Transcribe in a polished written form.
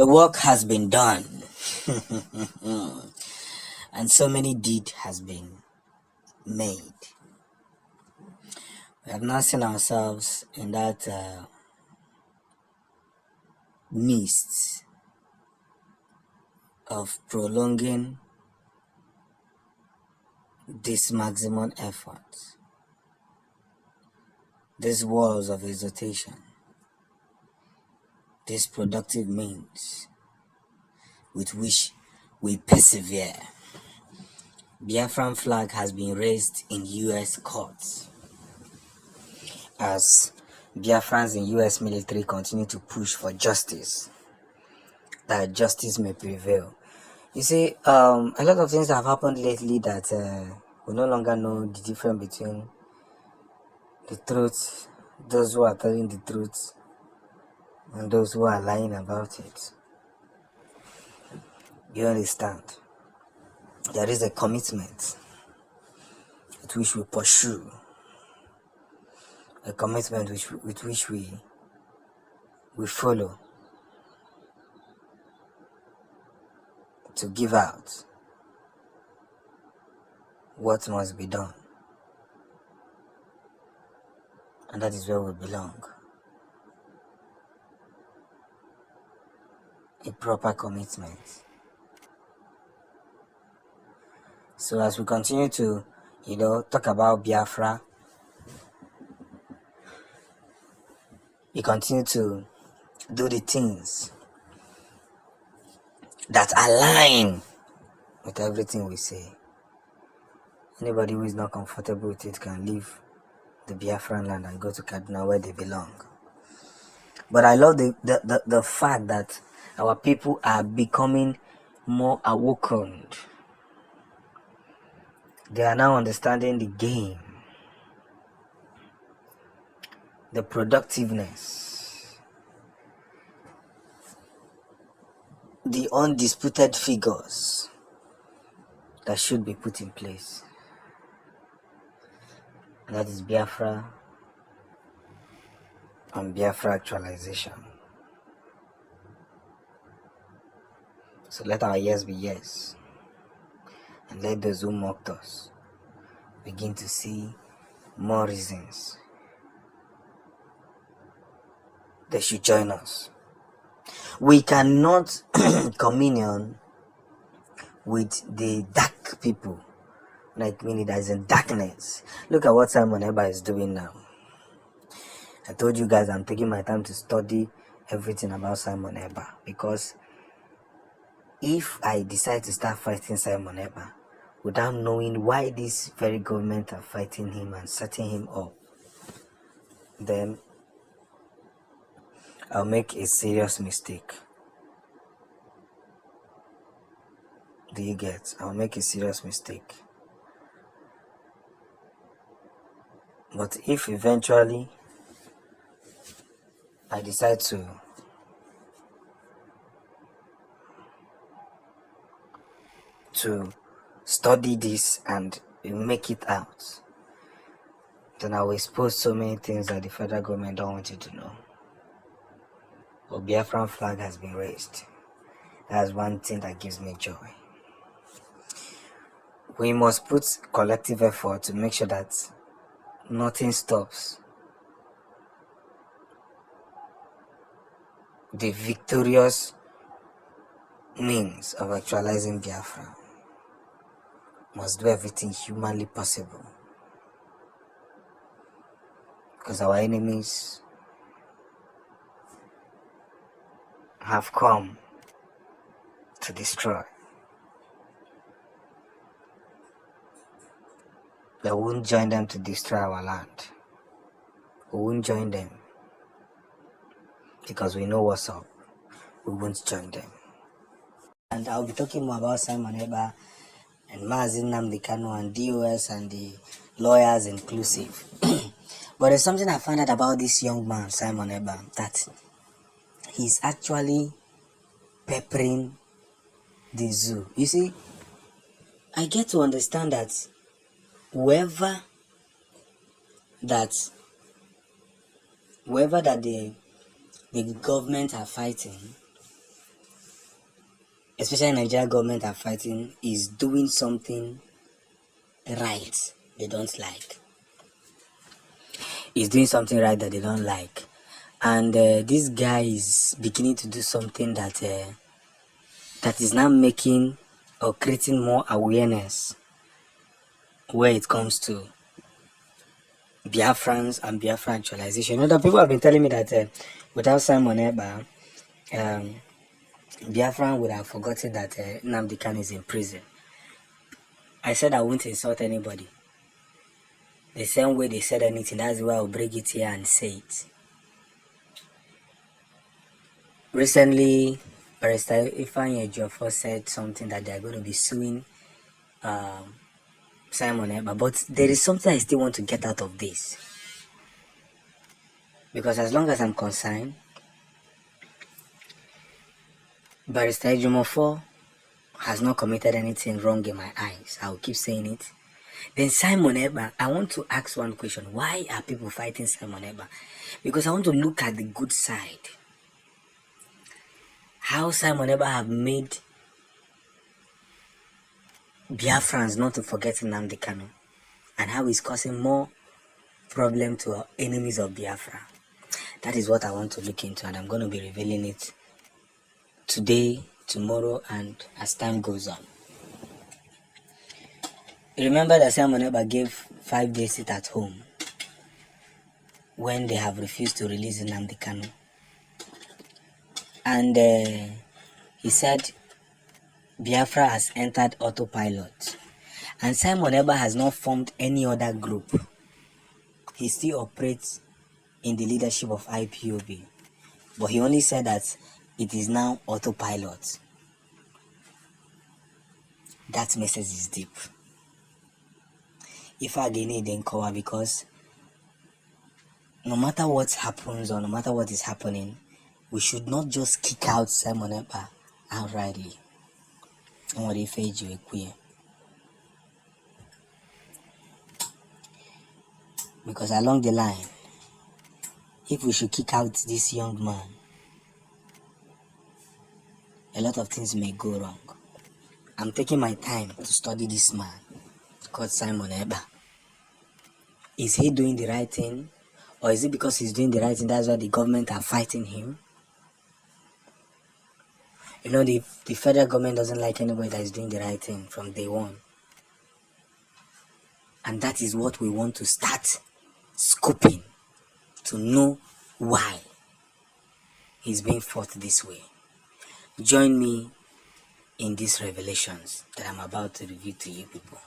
The work has been done, and so many deed has been made. We have now seen ourselves in that midst of prolonging this maximum effort, these walls of exhortation, these productive means with which we persevere. Biafran flag has been raised in US courts as Biafrans in US military continue to push for justice, that justice may prevail. You see, a lot of things have happened lately that we no longer know the difference between the truth, those who are telling the truth, and those who are lying about it. You understand? There is a commitment with which we pursue, a commitment with which we follow to give out what must be done. And that is where we belong. A proper commitment. So as we continue to, talk about Biafra, we continue to do the things that align with everything we say. Anybody who is not comfortable with it can leave the Biafran land and go to Kaduna where they belong. But I love the fact that our people are becoming more awakened. They are now understanding the game, the productiveness, the undisputed figures that should be put in place. And that is Biafra and Biafra actualization. So let our yes be yes. And let those who mocked us begin to see more reasons they should join us. We cannot communion with the dark people, like meaning that is in darkness. Look at what Simon Eba is doing now. I told you guys I'm taking my time to study everything about Simon Eba, because if I decide to start fighting Simon Eba without knowing why this very government are fighting him and setting him up, then I'll make a serious mistake. Do you get? I'll make a serious mistake. But if eventually I decide to study this and make it out, then I will expose so many things that the federal government don't want you to know. But Biafran flag has been raised. That's one thing that gives me joy. We must put collective effort to make sure that nothing stops the victorious means of actualizing Biafra. Must do everything humanly possible, because our enemies have come to destroy. They won't join them to destroy our land. We won't join them because we know what's up. We won't join them. And I'll be talking more about Simon Eba and Mazi Nnamdi Kanu and DOS and the lawyers inclusive. But there's something I found out about this young man, Simon Eba, that he's actually peppering the zoo. You see, I get to understand that whoever that the government are fighting especially Nigerian government are fighting, is doing something right they don't like. Is doing something right that they don't like. And this guy is beginning to do something that that is now making or creating more awareness where it comes to Biafrans and Biafra actualization. You know, people have been telling me that without Simon Eba, Biafran would have forgotten that Nnamdi Kanu is in prison. I said I won't insult anybody. The same way they said anything, that's why I'll bring it here and say it. Recently, Barrister Ifeanyi Ejiofor said something that they are going to be suing Simon Eba, but there is something I still want to get out of this. Because as long as I'm concerned, Barrister Ejiofor has not committed anything wrong in my eyes. I will keep saying it. Then Simon Eba, I want to ask one question. Why are people fighting Simon Eba? Because I want to look at the good side. How Simon Eba have made Biafrans not to forget Nnamdi Kanu, and how he's causing more problem to our enemies of Biafra. That is what I want to look into, and I'm going to be revealing it today, tomorrow, and as time goes on. Remember that Simon Eba gave 5 days sit at home when they have refused to release Nnamdi Kanu. And he said Biafra has entered autopilot. And Simon Eba has not formed any other group. He still operates in the leadership of IPOB. But he only said that it is now autopilot. That message is deep. If I didn't then cover, because no matter what happens or no matter what is happening, we should not just kick out Simon Eba outrightly. Because along the line, if we should kick out this young man, a lot of things may go wrong. I'm taking my time to study this man called Simon Eba. Is he doing the right thing? Or is it because he's doing the right thing, that's why the government are fighting him? You know, the federal government doesn't like anybody that is doing the right thing from day one. And that is what we want to start scoping to know why he's being fought this way. Join me in these revelations that I'm about to reveal to you people.